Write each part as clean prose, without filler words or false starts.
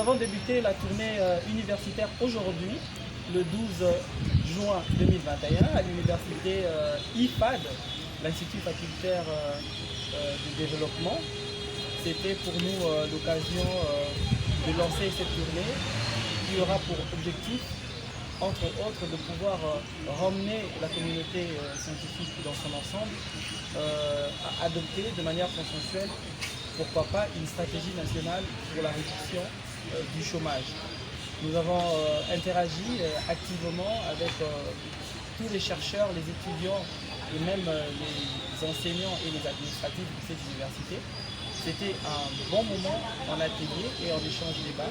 avons débuté la tournée universitaire aujourd'hui, le 12 juin 2021, à l'université IFAD, l'Institut facultaire de développement. C'était pour nous l'occasion de lancer cette tournée qui aura pour objectif, entre autres, de pouvoir ramener la communauté scientifique dans son ensemble à adopter de manière consensuelle, pourquoi pas, une stratégie nationale pour la réduction du chômage. Nous avons interagi activement avec tous les chercheurs, les étudiants et même les enseignants et les administratifs de cette université. C'était un bon moment en atelier et en échange débat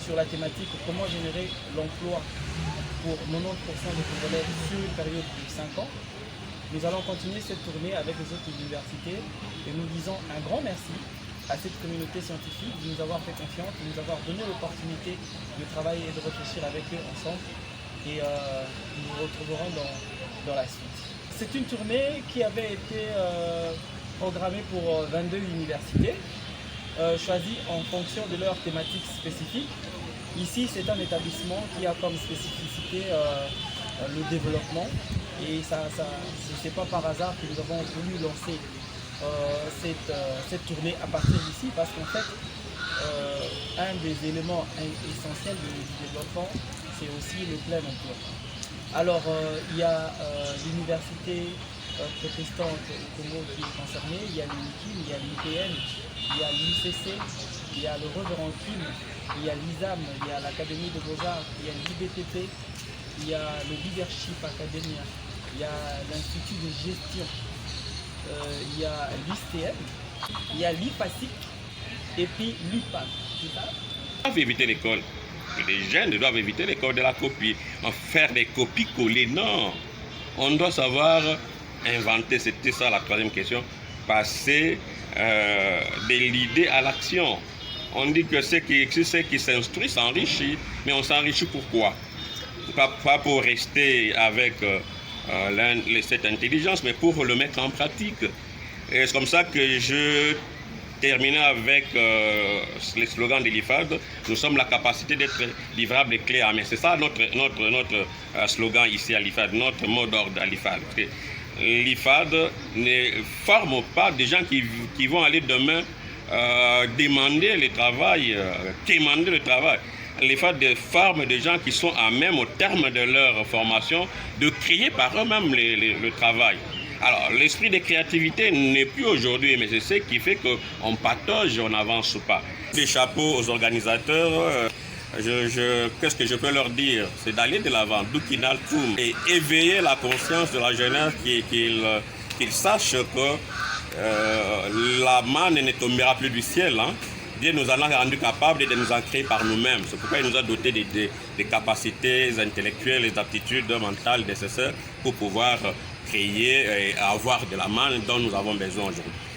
sur la thématique comment générer l'emploi pour 90% des Congolais sur une période de 5 ans. Nous allons continuer cette tournée avec les autres universités et nous disons un grand merci à cette communauté scientifique de nous avoir fait confiance, de nous avoir donné l'opportunité de travailler et de réfléchir avec eux ensemble et nous nous retrouverons dans la suite. C'est une tournée qui avait été programmée pour 22 universités, choisies en fonction de leurs thématiques spécifiques. Ici, c'est un établissement qui a comme spécificité le développement et c'est pas par hasard que nous avons voulu lancer cette tournée à partir d'ici parce qu'en fait, un des éléments essentiels du développement, c'est aussi le plein emploi. Alors, il y a l'université protestante au Congo qui est concernée, il y a l'UNIKIM, il y a l'IPN, il y a l'UCC, il y a le Reverend Kim, il y a l'ISAM, il y a l'Académie de Beaux-Arts, il y a l'IBTP, il y a le Leadership Academia, il y a l'Institut de gestion, il y a l'ISTM, il y a l'IPASIC et puis l'IPAD. On doit éviter l'école. Les jeunes doivent éviter l'école de la copie. Faire des copies-coller, non. On doit savoir inventer, c'était ça la troisième question, passer de l'idée à l'action. On dit que ceux qui s'instruisent s'enrichissent, mais on s'enrichit pourquoi? Pas pour rester avec cette intelligence, mais pour le mettre en pratique. Et c'est comme ça que je termine avec le slogan de l'IFAD. Nous sommes la capacité d'être livrables et clés à main. C'est ça notre slogan ici à l'IFAD, notre mot d'ordre à l'IFAD. L'IFAD ne forme pas des gens qui vont aller demain demander le travail, quémander le travail. L'IFAD forme des gens qui sont à même, au terme de leur formation, de créer par eux-mêmes le travail. Alors, l'esprit de créativité n'est plus aujourd'hui, mais c'est ce qui fait qu'on patauge, on n'avance pas. Des chapeaux aux organisateurs, qu'est-ce que je peux leur dire? C'est d'aller de l'avant, et éveiller la conscience de la jeunesse, qu'ils sachent que la manne ne tombera plus du ciel. Hein. Dieu nous en a rendu capables de nous en créer par nous-mêmes. C'est pourquoi il nous a dotés des capacités intellectuelles, des aptitudes mentales nécessaires pour pouvoir créer et avoir de la manne dont nous avons besoin aujourd'hui.